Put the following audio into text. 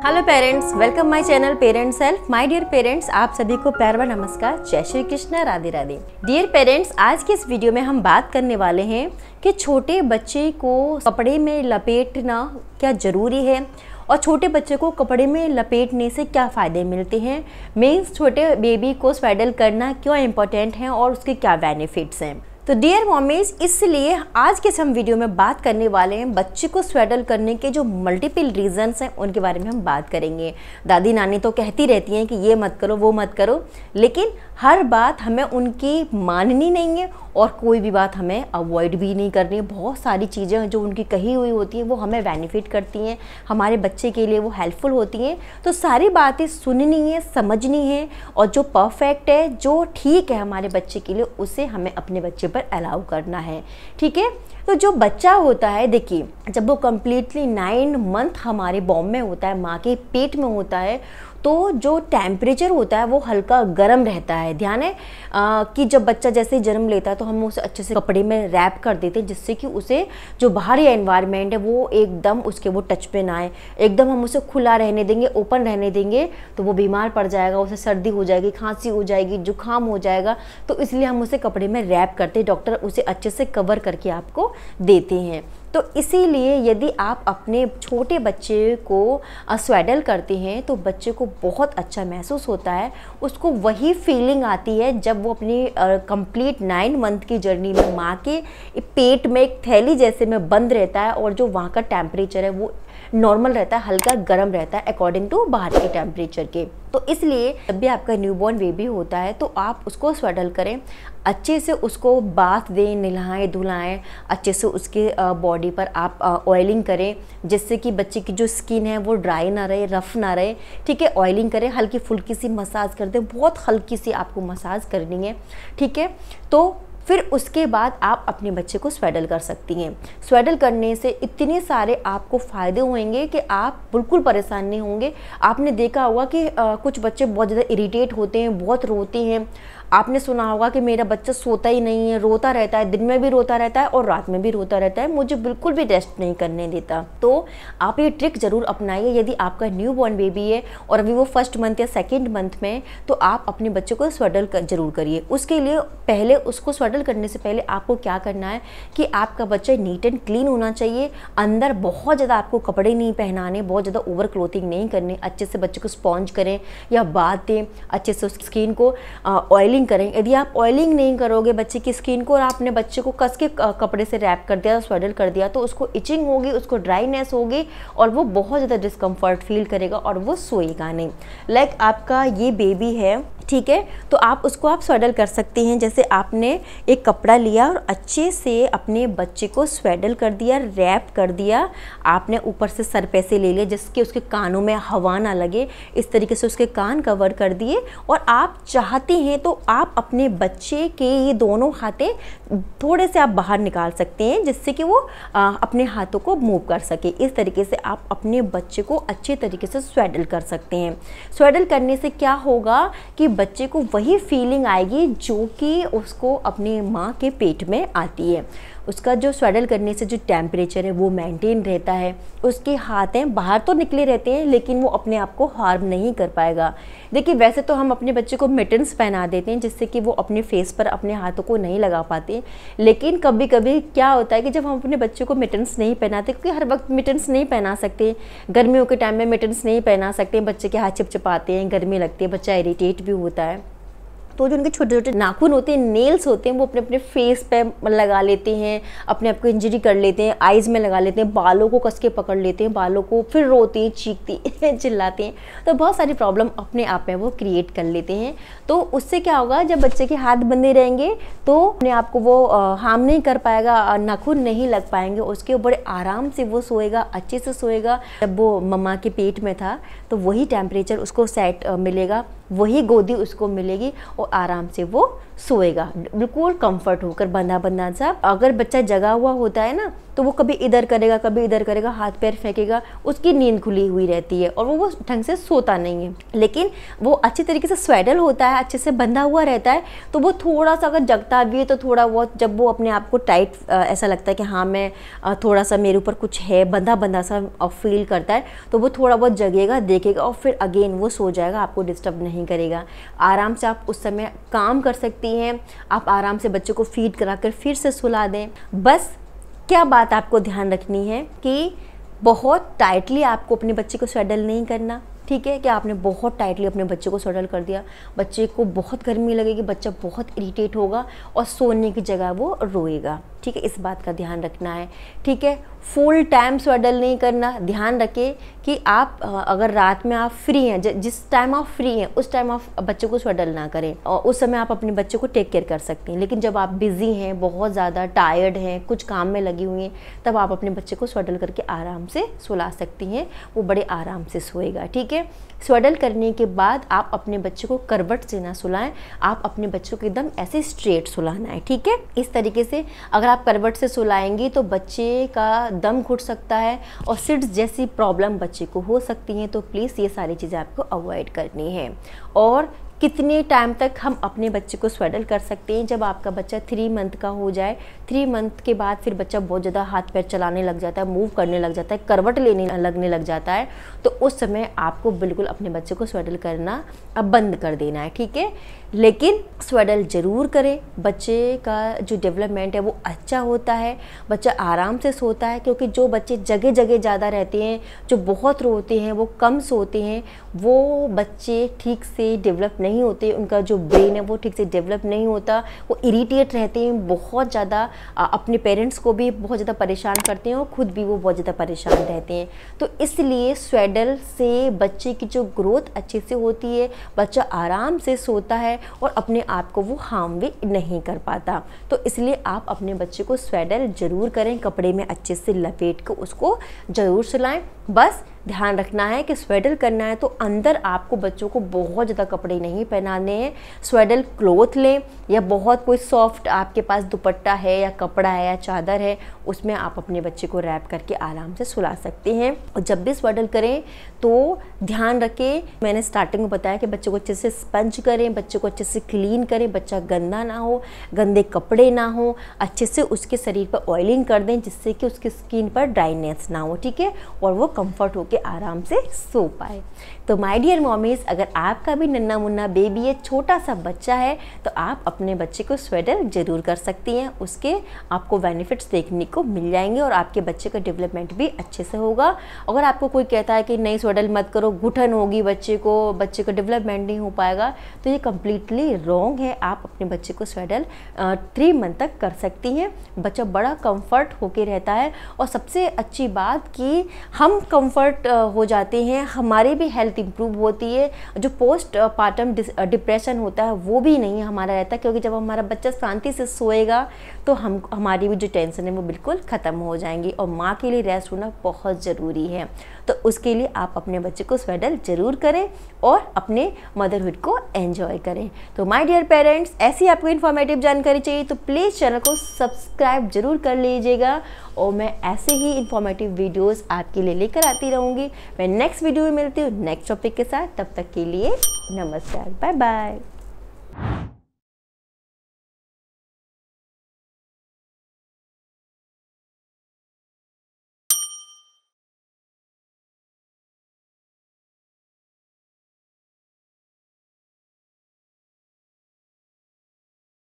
Hello parents, welcome my channel parents help. My dear parents, आप सभी को प्यार व नमस्कार। जय श्री कृष्ण, राधे राधे। डियर पेरेंट्स, आज के इस वीडियो में हम बात करने वाले हैं कि छोटे बच्चे को कपड़े में लपेटना क्या ज़रूरी है और छोटे बच्चे को कपड़े में लपेटने से क्या फ़ायदे मिलते हैं। मीन्स छोटे बेबी को स्वेडल करना क्यों इम्पोर्टेंट है और उसके क्या बेनिफिट्स हैं। तो डियर मॉमीज, इसलिए आज के हम वीडियो में बात करने वाले हैं बच्चे को स्वेडल करने के जो मल्टीपल रीजंस हैं उनके बारे में हम बात करेंगे। दादी नानी तो कहती रहती हैं कि ये मत करो वो मत करो, लेकिन हर बात हमें उनकी माननी नहीं है और कोई भी बात हमें अवॉइड भी नहीं करनी है। बहुत सारी चीज़ें जो उनकी कही हुई होती हैं वो हमें बेनिफिट करती हैं, हमारे बच्चे के लिए वो हेल्पफुल होती हैं। तो सारी बातें सुननी है, समझनी है और जो परफेक्ट है, जो ठीक है हमारे बच्चे के लिए, उसे हमें अपने बच्चे पर अलाउ करना है। ठीक है। तो जो बच्चा होता है, देखिए, जब वो कम्प्लीटली 9 मंथ हमारे बॉम्ब में होता है, माँ के पेट में होता है, तो जो टेम्परेचर होता है वो हल्का गर्म रहता है। ध्यान है कि जब बच्चा जैसे ही जन्म लेता है तो हम उसे अच्छे से कपड़े में रैप कर देते हैं, जिससे कि उसे जो बाहरी एनवायरनमेंट है वो एकदम उसके वो टच पे ना आए। एकदम हम उसे खुला रहने देंगे, ओपन रहने देंगे तो वो बीमार पड़ जाएगा, उसे सर्दी हो जाएगी, खांसी हो जाएगी, जुकाम हो जाएगा। तो इसलिए हम उसे कपड़े में रैप करते हैं, डॉक्टर उसे अच्छे से कवर करके आपको देते हैं। तो इसीलिए यदि आप अपने छोटे बच्चे को स्वेडल करते हैं तो बच्चे को बहुत अच्छा महसूस होता है। उसको वही फीलिंग आती है जब वो अपनी कंप्लीट 9 मंथ की जर्नी में माँ के पेट में एक थैली जैसे में बंद रहता है और जो वहाँ का टेम्परेचर है वो नॉर्मल रहता है, हल्का गर्म रहता है अकॉर्डिंग टू बाहर के टेम्परेचर के। तो इसलिए जब भी आपका न्यूबॉर्न बेबी होता है तो आप उसको स्वेडल करें, अच्छे से उसको बाथ दें, नहलाएं धुलाएं, अच्छे से उसके बॉडी पर आप ऑयलिंग करें, जिससे कि बच्चे की जो स्किन है वो ड्राई ना रहे, रफ ना रहे। ठीक है। ऑयलिंग करें, हल्की फुल्की सी मसाज कर दें, बहुत हल्की सी आपको मसाज करनी है। ठीक है। तो फिर उसके बाद आप अपने बच्चे को स्वेडल कर सकती हैं। स्वेडल करने से इतने सारे आपको फ़ायदे होंगे कि आप बिल्कुल परेशान नहीं होंगे। आपने देखा होगा कि कुछ बच्चे बहुत ज़्यादा इरिटेट होते हैं, बहुत रोते हैं। आपने सुना होगा कि मेरा बच्चा सोता ही नहीं है, रोता रहता है, दिन में भी रोता रहता है और रात में भी रोता रहता है, मुझे बिल्कुल भी रेस्ट नहीं करने देता। तो आप ये ट्रिक ज़रूर अपनाइए। यदि आपका न्यू बॉर्न बेबी है और अभी वो 1st मंथ या 2nd मंथ में, तो आप अपने बच्चे को स्वेडल ज़रूर करिए। उसके लिए पहले उसको स्वेडल करने से पहले आपको क्या करना है कि आपका बच्चा नीट एंड क्लीन होना चाहिए। अंदर बहुत ज़्यादा आपको कपड़े नहीं पहनाने, बहुत ज़्यादा ओवर क्लोथिंग नहीं करने। अच्छे से बच्चे को स्पॉन्ज करें या बाथ दें, अच्छे से उसकी स्किन को ऑयलिंग करें। यदि आप ऑयलिंग नहीं करोगे बच्चे की स्किन को और आपने बच्चे को कस के कपड़े से रैप कर दिया, स्वेडल कर दिया, तो उसको इचिंग होगी, उसको ड्राइनेस होगी और वो बहुत ज़्यादा डिस्कम्फर्ट फील करेगा और वो सोएगा नहीं। लाइक आपका ये बेबी है, ठीक है, तो आप उसको आप स्वेडल कर सकती हैं। जैसे आपने एक कपड़ा लिया और अच्छे से अपने बच्चे को स्वेडल कर दिया, रैप कर दिया। आपने ऊपर से सर पे से ले लिया जिसके उसके कानों में हवा ना लगे, इस तरीके से उसके कान कवर कर दिए। और आप चाहते हैं तो आप अपने बच्चे के ये दोनों हाथे थोड़े से आप बाहर निकाल सकते हैं, जिससे कि वो अपने हाथों को मूव कर सके। इस तरीके से आप अपने बच्चे को अच्छे तरीके से स्वेडल कर सकते हैं। स्वेडल करने से क्या होगा कि बच्चे को वही फीलिंग आएगी जो कि उसको अपने माँ के पेट में आती है। उसका जो स्वेडल करने से जो टेम्परेचर है वो मेंटेन रहता है। उसके हाथें बाहर तो निकले रहते हैं लेकिन वो अपने आप को हार्म नहीं कर पाएगा। देखिए, वैसे तो हम अपने बच्चे को मिटन्स पहना देते हैं जिससे कि वो अपने फेस पर अपने हाथों को नहीं लगा पाते, लेकिन कभी कभी क्या होता है कि जब हम अपने बच्चे को मिटन्स नहीं पहनाते, क्योंकि हर वक्त मिटन्स नहीं पहना सकते, गर्मियों के टाइम में मिटन्स नहीं पहना सकते, बच्चे के हाथ चिपचिपाते हैं, गर्मी लगती है, बच्चा इरिटेट भी होता है। तो जो उनके छोटे छोटे नाखून होते हैं, नेल्स होते हैं, वो अपने अपने फेस पे लगा लेते हैं, अपने आप को इंजरी कर लेते हैं, आइज़ में लगा लेते हैं, बालों को कस के पकड़ लेते हैं, बालों को, फिर रोते हैं, चीखते हैं, चिल्लाते हैं। तो बहुत सारी प्रॉब्लम अपने आप में वो क्रिएट कर लेते हैं। तो उससे क्या होगा, जब बच्चे के हाथ बंधे रहेंगे तो अपने आप को वो हार्म नहीं कर पाएगा, नाखून नहीं लग पाएंगे, उसके बड़े आराम से वो सोएगा, अच्छे से सोएगा। जब वो मम्मा के पेट में था तो वही टेम्परेचर उसको सेट मिलेगा, वही गोदी उसको मिलेगी और आराम से वो सोएगा, बिल्कुल कंफर्ट होकर, बंधा बंधा सा। अगर बच्चा जगा हुआ होता है ना तो वो कभी इधर करेगा, कभी इधर करेगा, हाथ पैर फेंकेगा, उसकी नींद खुली हुई रहती है और वो ढंग से सोता नहीं है। लेकिन वो अच्छी तरीके से स्वेडल होता है, अच्छे से बंधा हुआ रहता है, तो वो थोड़ा सा अगर जगता भी है तो थोड़ा बहुत, जब वो अपने आप को टाइट ऐसा लगता है कि हाँ मैं थोड़ा सा मेरे ऊपर कुछ है, बंधा बंधा सा फील करता है, तो वो थोड़ा बहुत जगेगा, देखेगा और फिर अगेन वो सो जाएगा, आपको डिस्टर्ब नहीं करेगा। आराम से आप उस समय काम कर सकती हैं। आप आराम से बच्चे को फीड कराकर फिर से सुला दें। बस क्या बात आपको ध्यान रखनी है कि बहुत टाइटली आपको अपने बच्चे को स्वेडल नहीं करना, ठीक है। कि आपने बहुत टाइटली अपने बच्चे को स्वेडल कर दिया, बच्चे को बहुत गर्मी लगेगी, बच्चा बहुत इरिटेट होगा और सोने की जगह वो रोएगा, ठीक है। इस बात का ध्यान रखना है, ठीक है। फुल टाइम स्वेडल नहीं करना। ध्यान रखें कि आप अगर रात में आप फ्री हैं, जिस टाइम आप फ्री हैं उस टाइम आप बच्चे को स्वेडल ना करें, और उस समय आप अपने बच्चे को टेक केयर कर सकती हैं। लेकिन जब आप बिज़ी हैं, बहुत ज़्यादा टायर्ड हैं, कुछ काम में लगी हुई हैं, तब आप अपने बच्चे को स्वेडल करके आराम से सुला सकती हैं, वो बड़े आराम से सोएगा, ठीक है। स्वेडल करने के बाद आप अपने बच्चे को करवट से ना सुलाएं, आप अपने बच्चों को एकदम ऐसे स्ट्रेट सुलाना है, ठीक है। इस तरीके से अगर आप करवट से सुलाएंगी तो बच्चे का दम घुट सकता है और सिड्स जैसी प्रॉब्लम बच्चे को हो सकती हैं। तो प्लीज़ ये सारी चीज़ें आपको अवॉइड करनी है। और कितने टाइम तक हम अपने बच्चे को स्वेडल कर सकते हैं? जब आपका बच्चा 3 मंथ का हो जाए, 3 मंथ के बाद फिर बच्चा बहुत ज़्यादा हाथ पैर चलाने लग जाता है, मूव करने लग जाता है, करवट लगने लग जाता है, तो उस समय आपको बिल्कुल अपने बच्चे को स्वेडल करना अब बंद कर देना है, ठीक है। लेकिन स्वेडल ज़रूर करें। बच्चे का जो डेवलपमेंट है वो अच्छा होता है, बच्चा आराम से सोता है। क्योंकि जो बच्चे जगह जगह ज़्यादा रहते हैं, जो बहुत रोते हैं, वो कम सोते हैं, वो बच्चे ठीक से डेवलप नहीं होते, उनका जो ब्रेन है वो ठीक से डेवलप नहीं होता, वो इरिटेट रहते हैं, बहुत ज़्यादा अपने पेरेंट्स को भी बहुत ज़्यादा परेशान करते हैं और ख़ुद भी वो बहुत ज़्यादा परेशान रहते हैं। तो इसलिए स्वेडल से बच्चे की जो ग्रोथ अच्छे से होती है, बच्चा आराम से सोता है और अपने आप को वो हार्म भी नहीं कर पाता। तो इसलिए आप अपने बच्चे को स्वेडल ज़रूर करें, कपड़े में अच्छे से लपेट कर उसको ज़रूर सुलाएं। बस ध्यान रखना है कि स्वेडल करना है तो अंदर आपको बच्चों को बहुत ज़्यादा कपड़े नहीं पहनाने हैं। स्वेडल क्लोथ लें या बहुत कोई सॉफ्ट आपके पास दुपट्टा है या कपड़ा है या चादर है, उसमें आप अपने बच्चे को रैप करके आराम से सुला सकते हैं। और जब भी स्वेडल करें तो ध्यान रखें, मैंने स्टार्टिंग में बताया कि बच्चे को अच्छे से स्पंज करें, बच्चे को अच्छे से क्लीन करें, बच्चा गंदा ना हो, गंदे कपड़े ना हो, अच्छे से उसके शरीर पर ऑयलिंग कर दें जिससे कि उसकी स्किन पर ड्राइनेस ना हो, ठीक है, और वो कंफर्ट होकर आराम से सो पाए। तो माय डियर मॉमीज़, अगर आपका भी नन्ना मुन्ना बेबी है, छोटा सा बच्चा है, तो आप अपने बच्चे को स्वेडल ज़रूर कर सकती हैं। उसके आपको बेनिफिट्स देखने को मिल जाएंगे और आपके बच्चे का डेवलपमेंट भी अच्छे से होगा। अगर आपको कोई कहता है कि नहीं स्वेडल मत करो, घुटन होगी बच्चे का डेवलपमेंट नहीं हो पाएगा, तो ये कम्प्लीटली रॉन्ग है। आप अपने बच्चे को स्वेडल 3 मंथ तक कर सकती हैं, बच्चा बड़ा कम्फर्ट होके रहता है। और सबसे अच्छी बात कि हम कम्फर्ट हो जाते हैं, हमारी भी हेल्थ इंप्रूव होती है, जो पोस्ट पार्टम डिप्रेशन होता है वो भी नहीं हमारा रहता, क्योंकि जब हमारा बच्चा शांति से सोएगा तो हमारी भी जो टेंशन है वो बिल्कुल ख़त्म हो जाएंगी। और माँ के लिए रेस्ट होना बहुत ज़रूरी है, तो उसके लिए आप अपने बच्चे को स्वेडल ज़रूर करें और अपने मदरहुड को एंजॉय करें। तो माय डियर पेरेंट्स, ऐसी आपको इन्फॉर्मेटिव जानकारी चाहिए तो प्लीज़ चैनल को सब्सक्राइब जरूर कर लीजिएगा और मैं ऐसे ही इन्फॉर्मेटिव वीडियोस आपके लिए लेकर आती रहूँगी। मैं नेक्स्ट वीडियो में मिलती हूँ नेक्स्ट टॉपिक के साथ। तब तक के लिए नमस्कार, बाय बाय।